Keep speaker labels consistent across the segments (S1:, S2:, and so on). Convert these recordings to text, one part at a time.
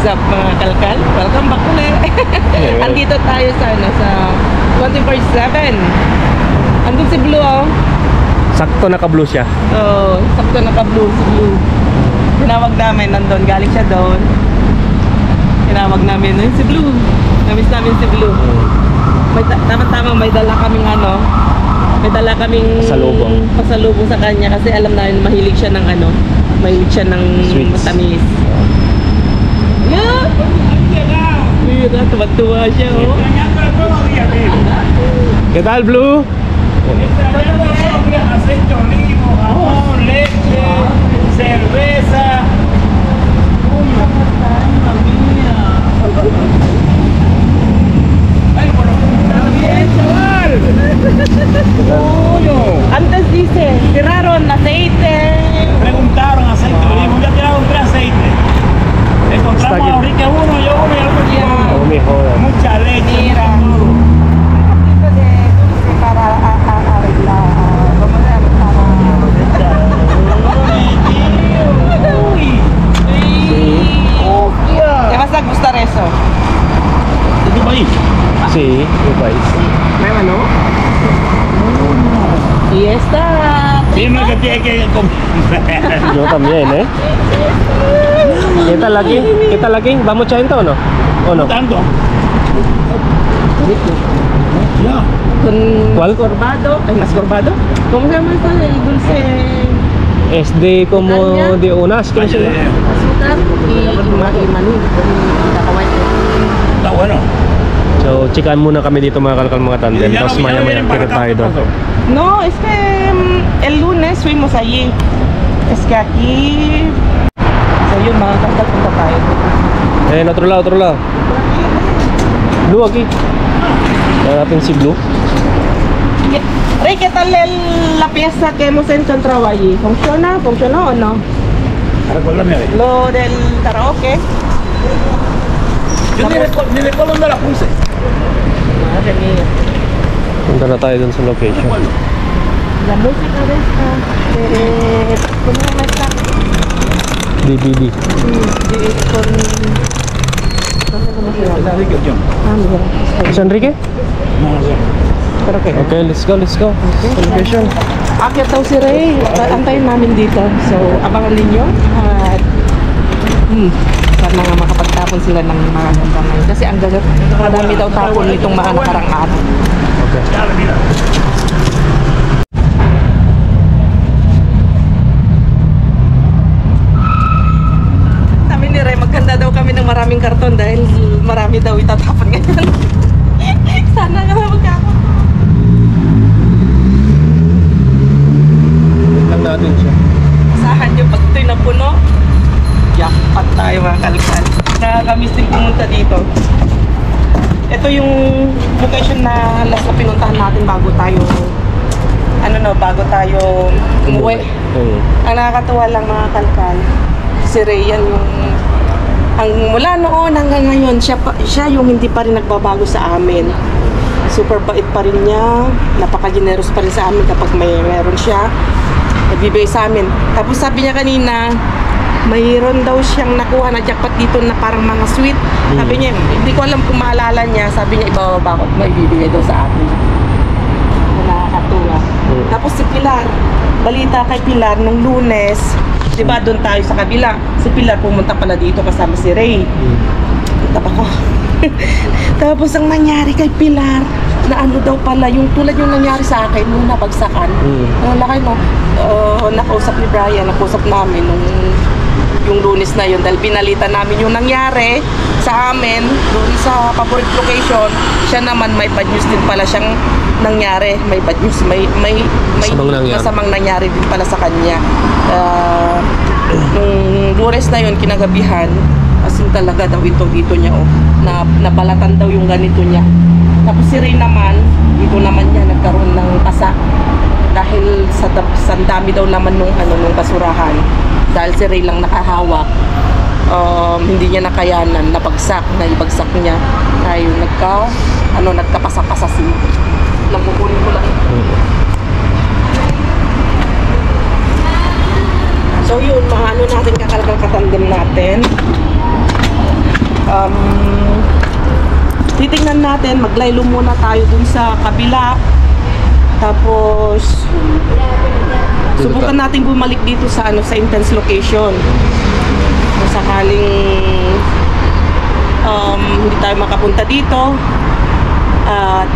S1: up mga kalkal? Welcome back ulit. Andito tayo sa ano, sa 24/7. Andun si Blue oh.
S2: Sakto naka-blue siya.
S1: Oo, sakto naka-blue si Blue. Tinawag namin, nandun, galing siya doon. Tinawag namin, si Blue. Namiss namin si Blue. May tama-tama may dala kaming ano, may dala kaming pasalubong sa kanya kasi alam namin mahilig siya ng ano, mahilig siya ng matamis. Yeah! Mira, tuwa-tuwa siya oh.
S2: ¿Qué tal, Blue?
S3: Aceite de olivo, jamón, leche, cerveza. Ay, por lo está bien, chaval.
S1: Antes dice, tiraron aceite.
S3: Preguntaron aceite de olivo, ya tiraron 3 aceites. Encontramos a Enrique uno, yo uno y el otro yo uno.
S2: No me jodas.
S3: Mucha leche, mira todo.
S1: Para arreglar, vamos a ¿Te vas a gustar eso?
S3: ¿De tu país?
S2: Sí, mi país.
S1: Prueba, ¿no? Y esta...
S3: Dime que tiene que comer.
S2: Yo también, ¿eh? ¿Qué tal aquí? ¿Qué tal aquí? ¿Vamos chayento o no? ¿O no?
S3: Tanto. Ya.
S1: Con
S2: ¿Cuál?
S1: Corbado, ay más corbado. ¿Cómo se llama esto? El dulce
S2: Es de como de unas, ¿qué se llama?
S1: azúcar y maní. Cacahuete.
S3: Está bueno.
S2: So, chikahan muna kami dito mga kalkal mga tandem. Tapos maya-maya ticket tayo doon.
S1: No, es que el lunes fuimos allí. Es que aquí... So yun, mga kalkal, punta tayo.
S2: Eh, otro lado, otro lado. Blue aquí. Hanapin si Blue.
S1: Rey, ¿qué tal la pieza que hemos encontrado allí? ¿Funciona? ¿Funcionó o no?
S3: Recuérdame a ver.
S1: Lo del karaoke.
S3: Yo ni recuerdo dónde la puse.
S1: Madre mía.
S2: Punta na tayo dun sa location.
S1: La música de esta, ¿cómo se llama esta?
S2: DVD.
S1: Con... No sé cómo se llama.
S3: Enrique o John.
S1: Ah, mira.
S2: ¿Es Enrique?
S3: No, no sé.
S1: Pero qué.
S2: Okay, let's go, let's go. Sa location.
S1: Akyat daw si Ray. Antayin namin dito. So, abangan ninyo. At sana nga makapagtapon sila ng mga ganda. Kasi ang gagat, madami daw tapon nitong mga nakarang araw.
S2: Okay.
S3: Dale, mira.
S1: Sabi ni Ray, magkanda daw kami ng maraming karton dahil marami daw itatapon ngayon. Sana nga magkakapon.
S2: Lang natin siya.
S1: Asahan nyo pag ito'y napuno, jackpot tayo mga kalkal. Nakakamiss din pumunta dito. Ito yung location na last na pinuntahan natin bago tayo bago tayo umuwi. Ang nakakatuwa lang mga kalkal, si Rayan ang mula noon hanggang ngayon, siya yung hindi pa rin nagbabago sa amin. Super bait pa rin niya, napaka-generous pa rin sa amin kapag meron siya, nagbibigay sa amin. Tapos sabi niya kanina, mayroon daw siyang nakuha na jackpot dito na parang mga sweet. Sabi niya, hindi ko alam kung maalala niya, sabi niya ibababa ko at maibibigay daw sa akin. Nakakatuwa. Tapos si Pilar, balita kay Pilar nung Lunes, di ba doon tayo sa kabila, si Pilar pumunta pala dito kasama si Ray. Tapa ko. Tapos ang nangyari kay Pilar, na ano daw pala, yung tulad yung nangyari sa akin nung nabagsakan. Nakay mo, nakausap ni Brian, nakausap namin nung yung Lunes na yun dahil binalita namin yung nangyari sa amin doon sa favorite location. Siya naman may bad news din pala siyang nangyari, may bad news, may masamang nangyari din pala sa kanya. Nung Lunes na yun kinagabihan, asin talaga daw dito niya na nabalatan daw yung ganito niya. Tapos si Ray naman, dito naman niya nagkaroon ng kasa dahil sa dami daw naman nung basurahan. Dahil si Ray lang nakahawak, hindi niya nakayanan, naibagsak niya. Ay nagkapasa-pasa si. Nakukunin ko lang. So yun, mga natin kakalkal katandem natin. natin, maglaylo muna tayo dun sa kabila. Tapos subukan natin bumalik dito sa sa intense location. Kung sakaling hindi tayo makapunta dito. At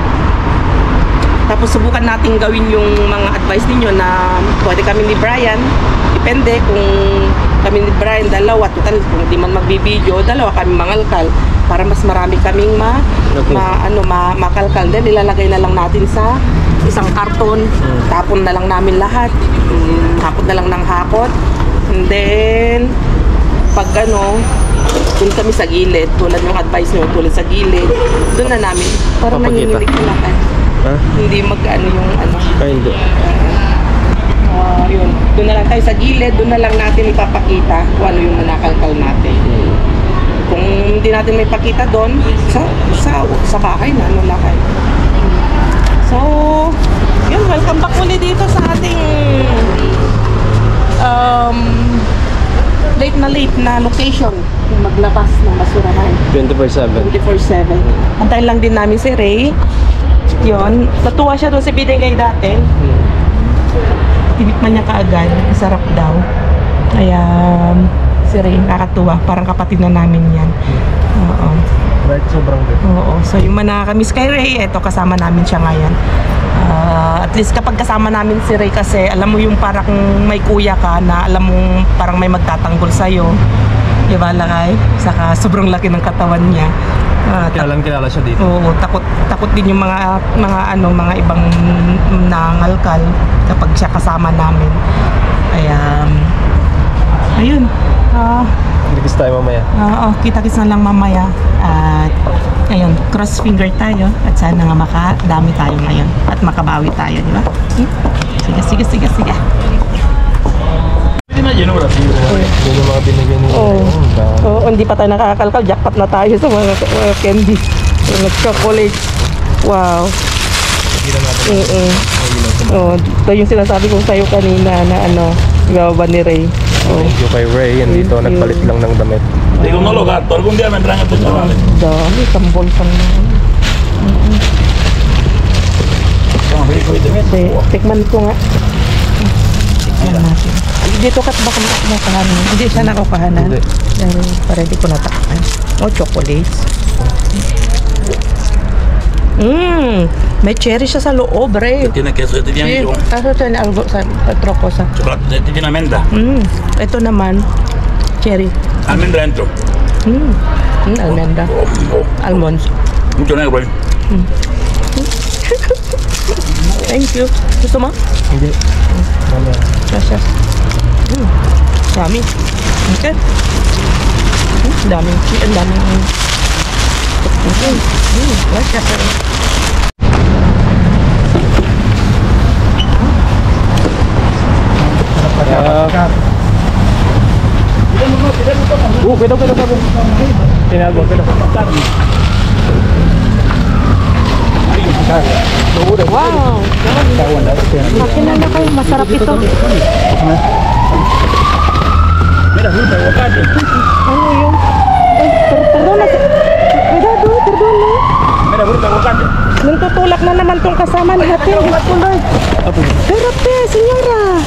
S1: tapos subukan natin gawin yung mga advice ninyo na pwede kami ni Brian. Depende kung kami ni Brian dalawa, total kung hindi man magbibideo, dalawa kami mangalkal para mas marami kaming makalkal. Then ilalagay na lang natin sa isang karton, tapon na lang namin lahat. Hakot na lang ng hakot. And then pag dun kami sa gilid, tulad yung advice nyo, tulad sa gilid, dun na namin para nanginginig na lang. Hindi yung
S2: Hindi.
S1: yun. Doon na lang tayo sa gilid, doon na lang natin ipapakita kung ano yung manakalkal natin. Kung hindi natin may pakita doon, sa bahay na lakay. So, yun, welcome back ulit dito sa ating late na location. Yung maglabas ng basurahan.
S2: 24/7.
S1: 24/7. Antayin lang din namin si Ray. Yun, natuwa siya doon sa binigay dati. Tinikman niya kaagad, sarap daw. Kaya si Ray nakakatuwa, parang kapatid na namin yan. Oo.
S2: Right, sobrang good.
S1: Oo, so yung nakakamiss kay Ray, eto kasama namin siya ngayon. At least kapag kasama namin si Ray kasi alam mo yung parang may kuya ka na alam mong parang may magtatanggol sa'yo. Diba lakay? Saka sobrang laki ng katawan niya.
S2: Kilala siya dito.
S1: Oo, takot din yung mga ibang nangalkal kapag siya kasama namin. Kaya ayun.
S2: Kita-kits tayo mamaya.
S1: Kita-kits na lang mamaya. At ayun, cross finger tayo at sana nga makadami tayo ngayon at makabawi tayo, di ba? Sige.
S2: Yun yung mga binigyan niya.
S1: Oo, hindi pa tayo nakakalkal. Jackpot na tayo sa mga candy. Mga chocolate. Wow. Ito yung sinasabi ko sa'yo kanina na gawa ni Ray.
S2: Thank you kay Ray. Yan dito, nagpalit lang ng damit.
S3: Digo, no lo gato. Algún día vendrán estos chavales.
S1: Dami, tambol pa naman. Tikman ko nga. Tikman natin. Dito ka baka makahanan. Hindi siya nakukahanan. Dahil paredy ko natakpan. Chocolates. May cherry siya sa loob, Ray.
S3: Tiene queso, este tiene yo.
S1: Kaso tiene algo sa trocosa.
S3: Chocolate, este tiene menta.
S1: Ito naman, cherry.
S3: Almendra dentro.
S1: Almendra. Almonds.
S3: Mucho negro ahí.
S1: Thank you. Gusto mo?
S2: Hindi.
S1: Gracias. Dami. Okay. Daming. Ang daming. Gracias.
S2: Pero. Tinago.
S1: Wow! Makinan na kayo, masarap ito.
S3: Mira, fruta, aguacate.
S1: Ano yun? Perdón na. Perdón na.
S3: Mira, fruta, aguacate.
S1: Nung tutulak na naman tong kasama natin. Matuloy. Pero pe, senyora.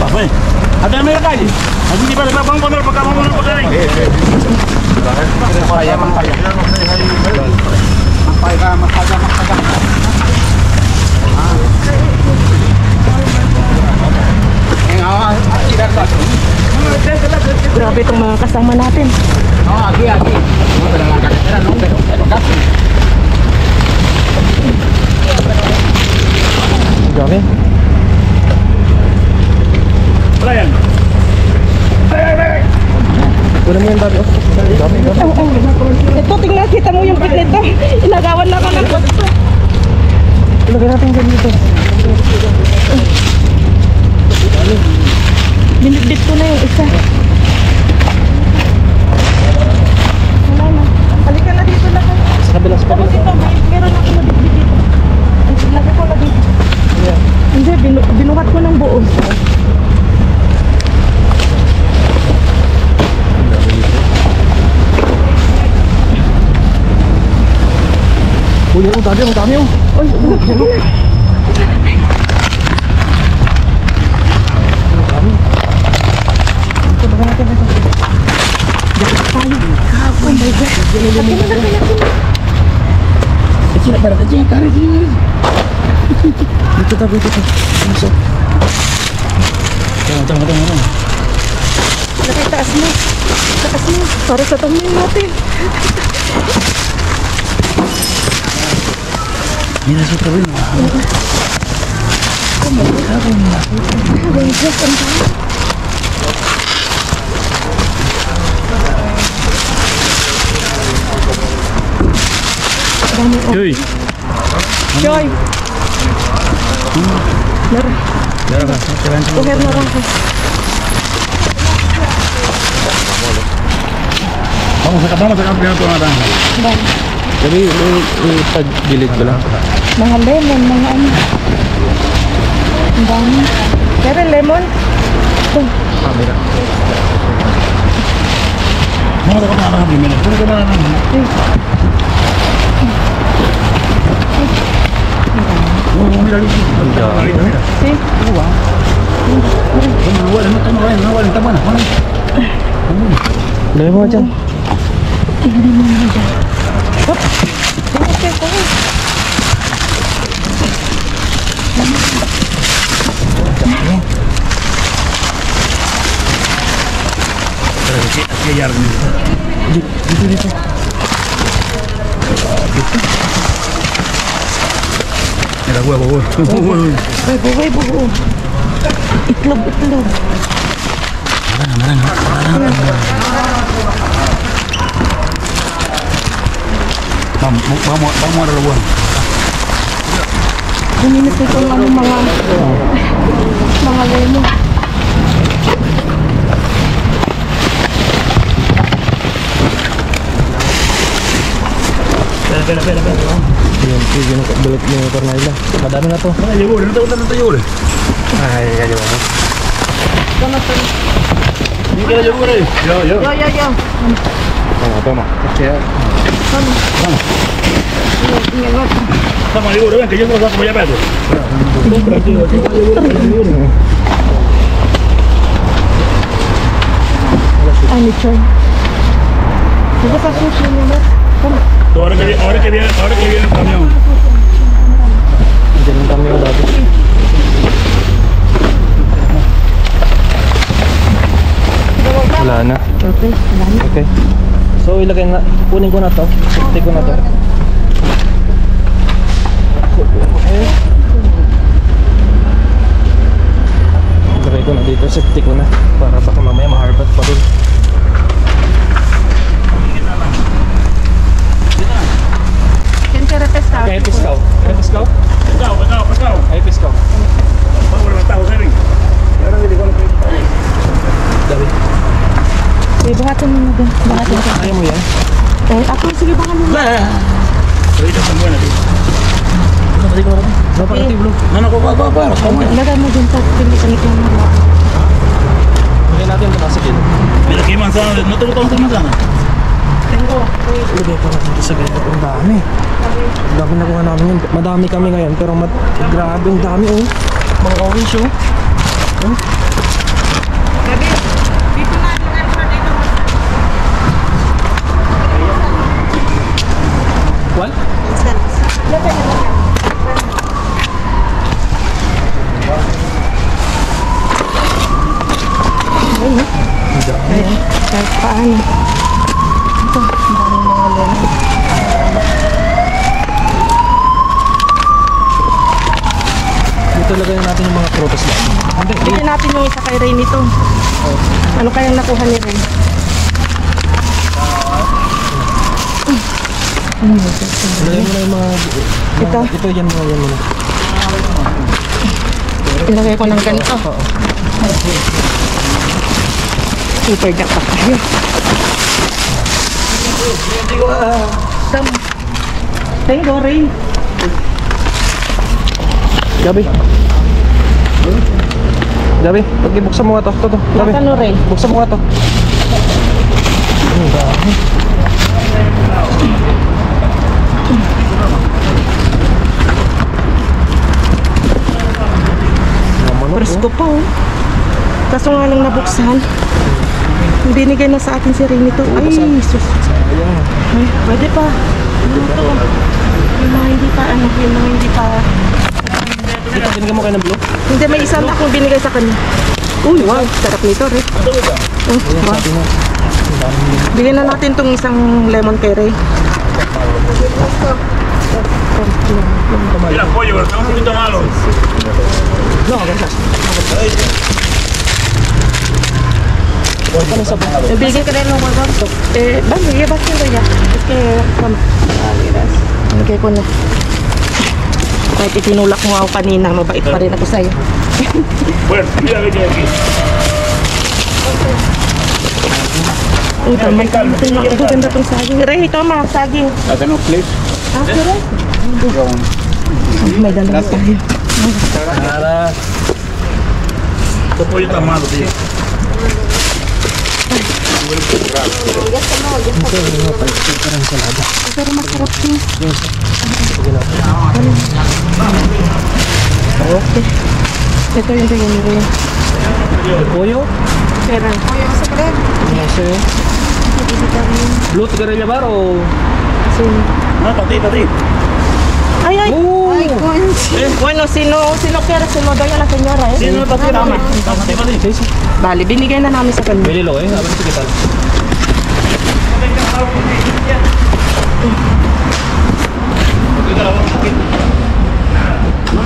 S3: Pasó. Hasta en la calle. Así que para vamos a poner para acá, vamos a poner ahí.
S1: Grabe itong mga kasama natin.
S2: Dami.
S3: Brian.
S2: Wala mo yan, Babi. Dami.
S1: Ito, tingnan, kita mo yung pit nito. Inagawan na ka ng kotso.
S2: Ilagay natin dyan dito.
S1: Binibit ko na yung isa. Wala na. Halika na dito na kayo.
S2: Sa kabila.
S1: Tapos ito, meron ako nabibit dito. Lagay ko na dito. Hindi, binuhat ko ng buo.
S2: Uy, ang dami oh. Ay, yan oh.
S3: Sila pada aja yang tarik sini.
S2: Dito tayo. Masuk.
S3: Tengok.
S1: Laki taas mo. Taas mo. Para sa tamin natin.
S3: Ini nasi kering.
S2: Cuy.
S1: Joy.
S2: Darah kan?
S1: Uher na lang.
S3: Vamos a campeonato nada.
S2: Tapi lu tagilid ba lang?
S1: Mga lemon, mga ano. Ang dami. Pero lemon.
S2: Camera.
S3: Vamos a campeonato primero. Vamos a campeonato. Oh, mira aquí. Mira.
S1: Sí.
S3: Wow. No vale, está buena.
S2: Dami mo dyan.
S3: Aquí hay algo.
S2: Dito.
S3: Mira, huevo.
S1: Ay, buo. Itlog.
S3: Vamos a lo bueno.
S1: Kuminit ito yung ano, mga lemon.
S3: Espera.
S2: Yan, yung balot ni Cornelia. Madami na to.
S3: No te llores.
S2: Ay, kaya mo.
S3: ¿Quién quiere yogur ahí? Yo.
S1: Yo.
S2: Toma.
S3: Toma yogur, ven que yo no lo saco ya pedo.
S1: Ay, Choy. Diba sa sushi nila?
S3: Ahora que viene el camión.
S2: Diyan kami yung dati. Wala na. Okay. So ilagay na, kunin ko na to. Take ko na to. Okay. Ilagay ko na dito, safety ko na. Para baka mamaya maharbat pa rin. Kaya piskaw.
S3: Pescado.
S2: Ay piskaw.
S3: Vamos a levantar, José. Ahora me digo lo que
S2: Dabi.
S1: Okay, buhatin mo na doon. Buhatin ko.
S2: Kaya mo yan?
S1: Ako, sige, baka mo.
S3: ahorita son buenas, tío.
S2: No, para ti, bro.
S3: No, para, son buenas.
S1: Lagay mo dun sa pilisanit mo.
S2: Lagyan natin ito nasa gilid.
S3: Mira aquí hay manzana, ¿no te gustan las manzanas?
S2: Lagay ko natin ito sa gilid. Ang dami. Ang dami nakuha namin yun. Madami kami ngayon, pero grabe ang dami oh. Mga orange oh. What?
S1: Kahit paano. Ito, ang daming mga lemon.
S2: Dito lagay natin yung mga prutas lang.
S1: Bigyan natin yung isa kay Ray nito. Ano kayang nakuha ni Ray?
S2: Lagay mo na yung mga...
S1: Ito?
S2: Ito, yan muna.
S1: Ilagay ko ng ganito. Super jackpot tayo. Tama. Thank you, Ray.
S2: Gabi, buksan mo nga to. Gabi,
S1: Buksan mo, Ray.
S2: buksan mo nga to. Ang dami.
S1: bago pa oh. Kaso nga lang nabuksan. Binigay na sa atin si Rini to. Ay, sus.
S2: Sayang.
S1: Ay, pwede pa. Ano to? Yung mga hindi pa, ano, yung mga hindi pa.
S2: Dito, binigyan mo kayo ng blue?
S1: Hindi, may isang akong binigay sa kanya. Uy, wow, sarap nito, Rick.
S2: Ayan,
S1: Wow.
S2: sabi mo. Ang daming
S1: Bigyan na natin tong isang lemon kay Ray.
S3: Mira, pollo, pero está un poquito malo.
S2: No, gracias.
S1: Bigyan ka rin ng wagon. Vale, llévatelo ya. Es que, tama. Nagay ko na. Kahit itinulak mo ako kanina, mabait pa rin ako sa'yo.
S3: Bueno, mira que tiene aquí.
S1: Uy, tama. Ito ganda tong saging. Ray, toma, saging.
S3: Hacemos clip.
S1: Ah, pero? May dalawa tayo.
S2: Para.
S3: Este pollo está malo, tío.
S1: Pero masarap din. Okay. Ito yung tingin mo rin.
S2: Pollo.
S1: Pera.
S2: No sé. Blue, ¿te querés llevar o...?
S1: Sí.
S3: No, para ti.
S1: Ay, ay. Ay, bueno, si no quieres, se lo doy a la señora, ¿eh?
S3: Sí, no, para ti, dame. Para ti.
S2: Sí, sí.
S1: Vale, binigay na namin sa kanya.
S2: Pídelo, a ver si qué tal.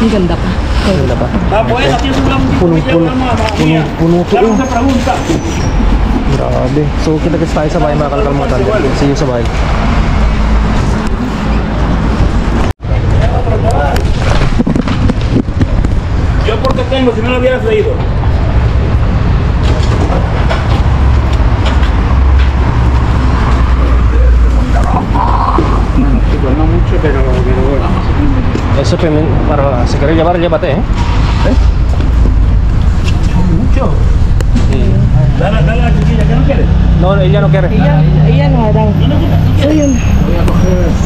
S1: Ang ganda pa.
S2: Ganda ba?
S3: Ah, pues esa tiene su plan.
S2: Puno to.
S3: Dame esa pregunta.
S2: Grabe. So, kita-kits tayo sa bahay mga kalkalmutan. See you sa bahay.
S3: Yo porque tengo, si no lo hubieras leído. No mucho, pero bueno.
S2: Eso para si querés llevar, llévate, ¿eh?
S3: Mucho.
S2: Sí.
S3: Dale a la chiquilla, ¿qué no quieres?
S2: No, ella no quiere.
S1: Iya na daw.
S3: No, no quieres.
S1: So yun.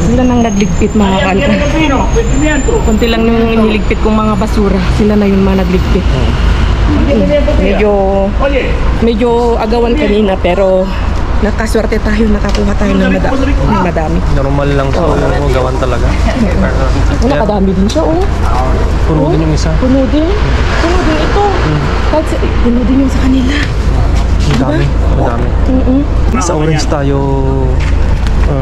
S1: Sila nang nagligpit mga
S3: ¿Quién quiere
S1: kanto.
S3: pepino? Pimiento.
S1: Kunti lang yung iniligpit kong mga basura. Sila na yung mga nagligpit. Medyo agawan kanina pero nakaswerte tayo, nakakuha tayo ng madami.
S2: Normal lang sa gawan talaga.
S1: Nakadami din siya, oh.
S2: Puno din yung isa.
S1: Puno din. Puno din ito. Kahit puno din yung sa kanila.
S2: Ang dami. Ang dami. Sa orange tayo.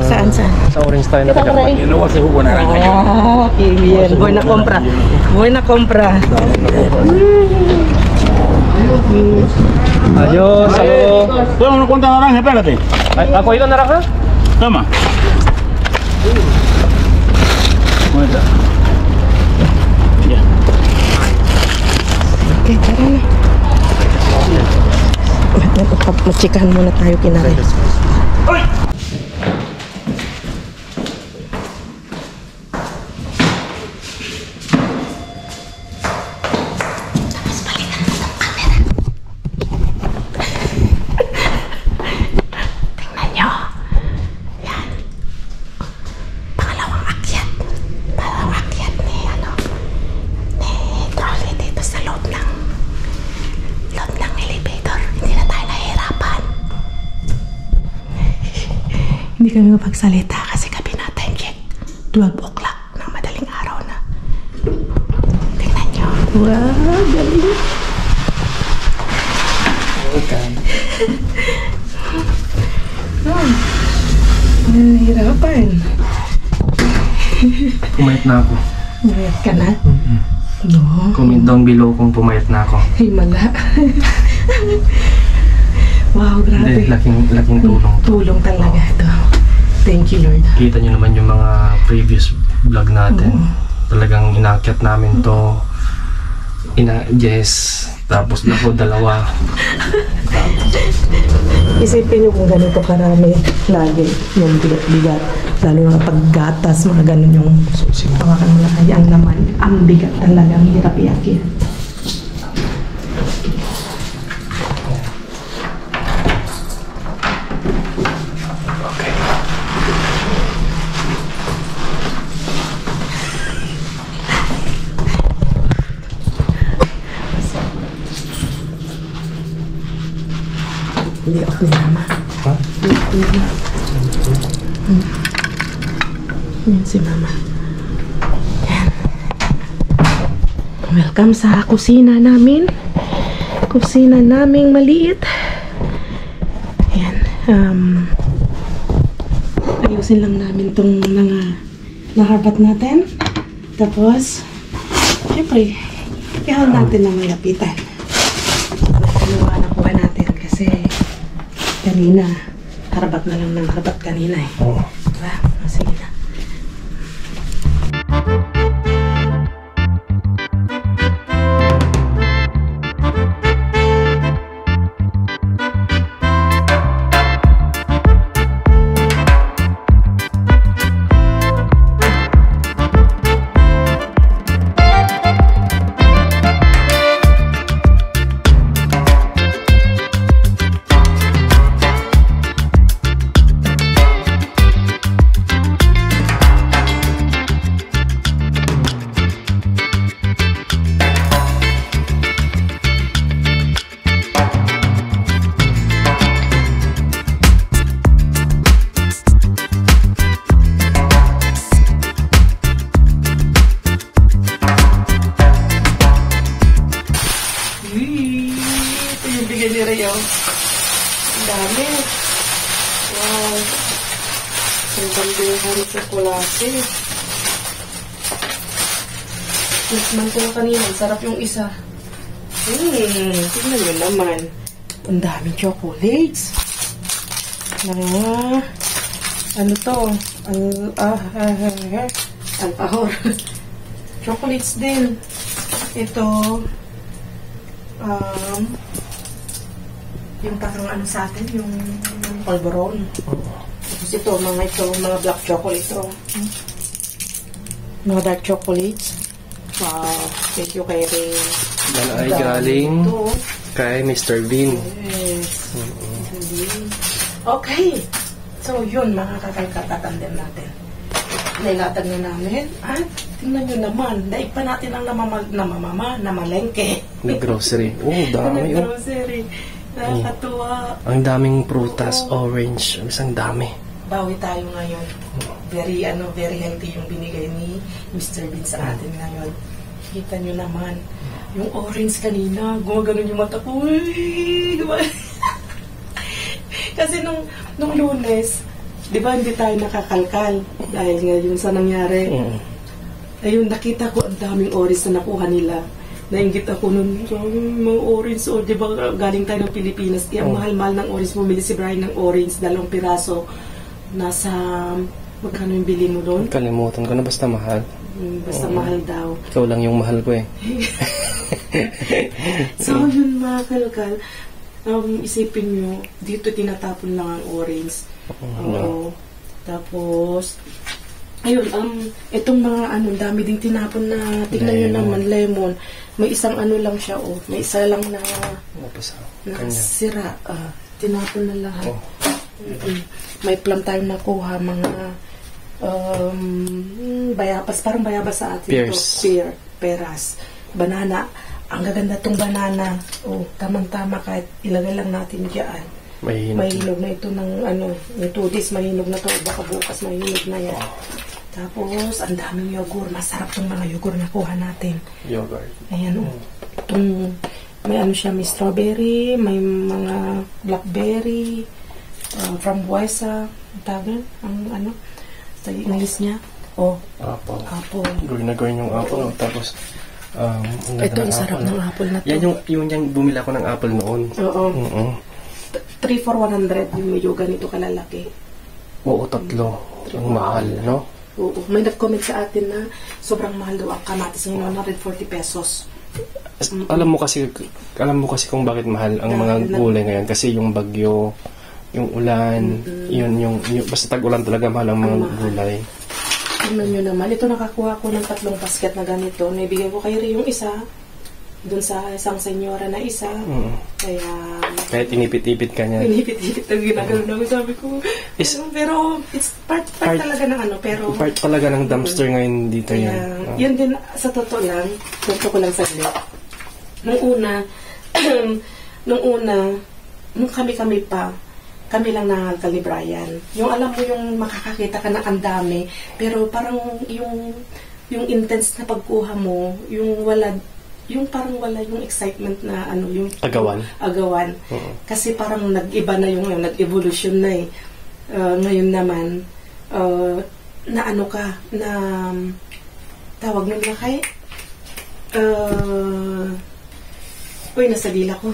S1: Saan?
S2: Sa orange tayo
S1: Kita
S2: nakajakpan.
S3: Yo no voy a hacer jugo de naranja.
S1: Ah, qué bien. Buena compra. Buena compra.
S2: Adiós, saludos.
S3: Toma una cuanta de naranja, espérate.
S2: ¿Ha cogido naranja?
S3: Toma. Cuenta. Ya.
S1: Okay, tara na. Matsikahan muna tayo kinarin.
S3: ¡Ay!
S1: Hindi kami mapagsalita kasi gabi na time check. 12 o'clock ng madaling araw na. Tingnan nyo. Wow, galing. Nahihirapan.
S2: Pumayat na ako.
S1: Mayat ka na? No.
S2: Comment down below kung pumayat na ako.
S1: Himala. Wow, grabe.
S2: Hindi, laking tulong.
S1: Tulong talaga ito. Thank you, Lord.
S2: Kita nyo naman yung mga previous vlog natin. Talagang inakyat namin to. Jess. Tapos ako dalawa.
S1: Isipin nyo kung ganito karami lagi yung bigat-bigat. Lalo na paggatas, mga ganun yung mga kanulay. Ang naman, ang bigat talaga. Ang hirap iakit. Si Mama.
S2: Ha?
S1: Yan si Mama. Yan. Welcome sa kusina namin. Kusina naming maliit. Yan. Ayusin lang namin itong mga naharbat natin. Tapos, syempre, ihal natin ng malapitan. Nakuha na kuha natin kasi kanina, harbat na lang ng harbat kanina eh.
S2: Oo.
S1: Diba? Sige na. Ito yung bigay ni Ray, oh. Ang dami. Wow. Ang bandehan ng tsokolate. Tikman ko na kanina. Ang sarap yung isa. Tignan nyo naman. Ang daming chocolates. Ano to? Alpahor. Chocolates din. Ito, yung parang ano sa atin, yung polvoron. Tapos ito, mga black chocolate. Mga dark chocolates. Wow, thank you kay Ray.
S2: Yan ay galing
S1: Ito.
S2: kay Mr. Bean.
S1: Yes. Okay. So, yun, mga katatandem natin. Nailatag na namin. At, tingnan nyo naman, daig pa natin ang namalengke.
S2: Nag-grocery. Oh, dami. Oh.
S1: Grocery. Nakakatuwa.
S2: Ang daming prutas, orange. Ang dami.
S1: Bawi tayo ngayon. Very healthy yung binigay ni Mr. Bean sa atin ngayon. Kita nyo naman, yung orange kanina, gumaganon yung mata ko. Kasi nung Lunes, di ba hindi tayo nakakalkal dahil ngayon sa nangyari. Ayun, nakita ko ang daming orange na nakuha nila. Nainggit ako nun, mga orange, o di ba galing tayo ng Pilipinas, ang mahal-mahal ng orange, bumili si Brian ng orange, 2 piraso, nasa, magkano yung bili mo doon?
S2: Kalimutan ko na, basta mahal.
S1: Basta mahal daw.
S2: Ikaw lang yung mahal ko eh.
S1: So yun mga kalkal, isipin nyo, dito tinatapon lang ang orange. Oo. Tapos, ayun, itong mga dami ding tinapon na, tignan nyo naman, lemon. May isang lang siya, oh. May isa lang na sira. Tinapon na lahat. May plum tayong nakuha, mga bayabas, parang bayabas sa atin.
S2: Pears.
S1: Peras. Banana. Ang gaganda tong banana. Oh, tamang-tama kahit ilagay lang natin diyan. Mahinog na ito ng ng 2 days, mahinog na to. Baka bukas mahinog na yan. Tapos, ang daming yogurt. Masarap tong mga yogurt na kuha natin.
S2: Yogurt.
S1: Ayan, oh. May siya, may strawberry, may mga blackberry, frambuesa, tagal, sa English niya. Oh, apple.
S2: Gawin na gawin yung apple. Tapos,
S1: ito ang sarap ng apple na to.
S2: Yan yung bumili ako ng apple noon.
S1: Oo. 3 for 100 yung medyo ganito kalalaki.
S2: Oo, 3. Ang mahal, no?
S1: Oo. May nag-comment sa atin na sobrang mahal daw ang kamatis ngayon, 140 pesos.
S2: Alam mo kasi kung bakit mahal ang mga gulay ngayon, kasi yung bagyo, yung ulan, yun basta tag-ulan talaga mahal ang mga gulay.
S1: Tingnan nyo naman, ito nakakuha ko ng 3 basket na ganito. Naibigay ko kay Ray yung isa, dun sa isang senyora na isa. Kaya
S2: kahit inipit-ipit ka niya.
S1: Inipit-ipit ang ginagano namin. Sabi ko, pero it's part talaga ng pero
S2: part talaga ng dumpster ngayon dito yan.
S1: Yun din, sa totoo lang, gusto ko lang saglit. Nung una, nung kami pa, kami lang nangangalkal ni Brian. Yung alam mo yung makakakita ka na ang dami, pero parang yung intense na pagkuha mo, yung parang wala yung excitement na ano, yung
S2: Agawan.
S1: Kasi parang nag-iba na yung nag-evolution na eh. Ngayon naman, na ano ka, na tawag mo na kay nasa dila ko.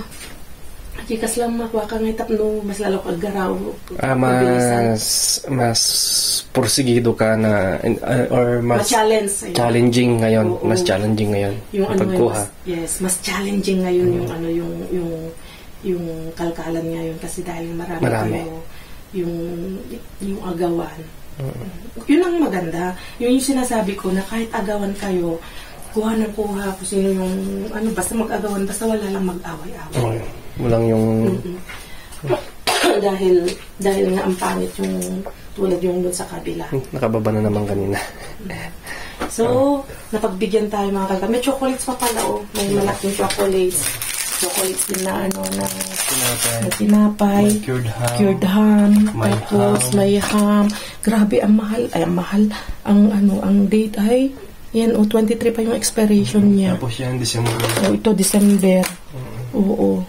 S1: Kikas lang makuha ka ng tapno, mas lalo kag garaw.
S2: Mas porsigido ka na or mas
S1: challenge
S2: challenging ngayon.
S1: Oo.
S2: Mas challenging ngayon
S1: yung
S2: ang pagkuha.
S1: mas challenging ngayon yung ano yung kalkalan ngayon kasi dahil marami. Kayo yung agawan. Yun ang maganda. Yung sinasabi ko na kahit agawan kayo, kuha ng kuha kung sino yung ano, basta mag-agawan, basta wala lang mag-away-away.
S2: Walang yung
S1: dahil nga ang pangit yung tulad yung dun sa kabila.
S2: nakababa na naman kanina.
S1: So, napagbigyan tayo mga kalkal. May chocolates pa pala, may malaking chocolates. Chocolates din na ano, na tinapay. Cured ham. Tapos may ham. Grabe, ang mahal. Ay, ang mahal. Ang date ay, yan, 23 pa yung expiration niya.
S2: Tapos yan, December.
S1: Ito, December. Oo.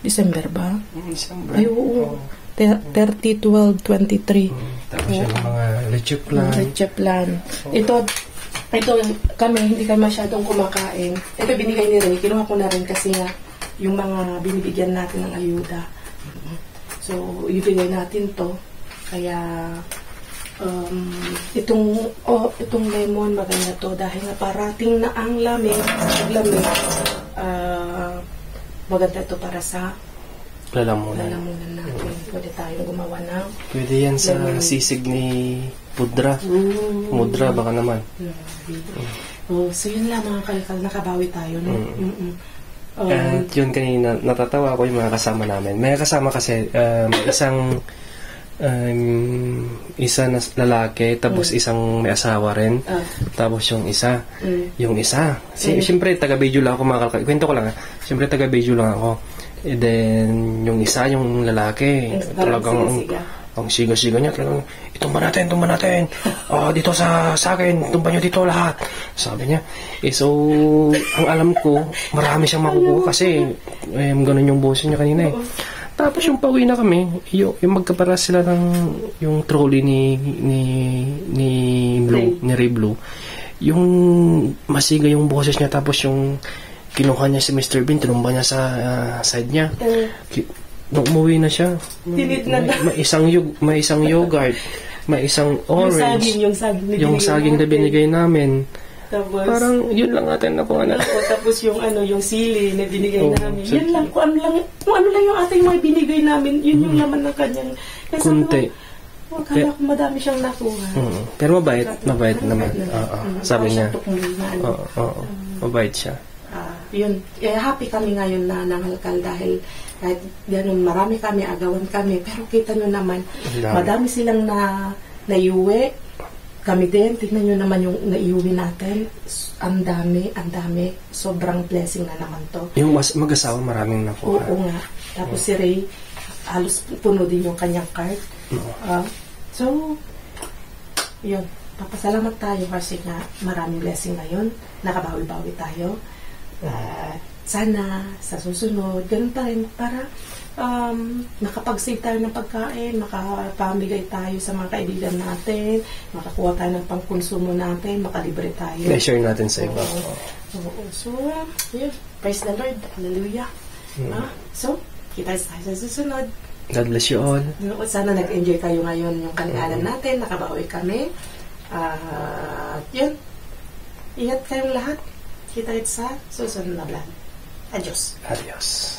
S1: December ba?
S2: December.
S1: Ay, oo. 30/12/23.
S2: Tapos yan, mga leche plan.
S1: Leche plan. Ito, kami, hindi kami masyadong kumakain. Ito, binigay ni Ray. Kinuha ko na rin kasi nga, yung mga binibigyan natin ng ayuda. So, ibigay natin to. Kaya, itong lemon, maganda to. Dahil nga parating na ang lamig, maganda to para sa lalamunan natin. Pwede tayong gumawa ng
S2: Pwede yan sa sisig ni Pudra. Mudra, baka naman.
S1: So yun lang mga kalkal, nakabawi tayo, no?
S2: At yun kanina, natatawa ko yung mga kasama namin. May kasama kasi isa na lalaki, tapos isang may asawa rin. Tapos yung isa, siyempre taga-Beju lang ako, mga kalkal. Kwento ko lang, siyempre taga-Beju lang ako. And then, yung isa, yung lalaki, talagang ang siga-siga niya, talagang, itumba natin. Dito sa akin, itumba nyo dito lahat. Sabi niya. So, ang alam ko, marami siyang makukuha kasi, ganun yung boss niya kanina eh. Tapos yung pauwi na kami, yung magkapara sila ng yung trolley ni Ray Blue. Yung masiga yung boses niya, tapos yung kinuha niya si Mr. Bean, tinumba niya sa side niya. Nung umuwi na siya, may isang yogurt, may isang orange, yung saging na binigay namin.
S1: Tapos,
S2: parang yun lang natin nakuha na.
S1: Tapos yung sili na binigay namin. Yan lang, kung ano lang yung ating mga binigay namin, yun yung laman ng kanyang.
S2: Kunti.
S1: Kaya ko madami siyang nakuha.
S2: Pero mabait naman. Sabi niya. Mabait siya.
S1: Yun, happy kami ngayon na nangalkal dahil kahit ganun, marami kami, agawan kami, pero kita nyo naman, madami silang naiuwi, kami din, tignan nyo naman yung naiuwi natin, ang dami, sobrang blessing na naman to.
S2: Yung mag-asawa maraming nakuha.
S1: Oo nga, tapos si Ray, halos puno din yung kanyang card. So, yun, papasalamat tayo kasi nga maraming blessing ngayon, nakabawi-bawi tayo. Sana sa susunod ganun pa rin para makapag-save tayo ng pagkain, makapamigay tayo sa mga kaibigan natin, makakuha tayo ng pangkonsumo natin, makalibre tayo,
S2: i-share natin sa iba.
S1: So yeah, praise the Lord, hallelujah. So kita tayo sa susunod.
S2: God bless you all.
S1: Sana nag-enjoy kayo ngayon yung kalikalan natin, nakabawi kami. Yun, ingat kayong lahat. Kita sa susunod na vlog. Adios.
S2: Adios.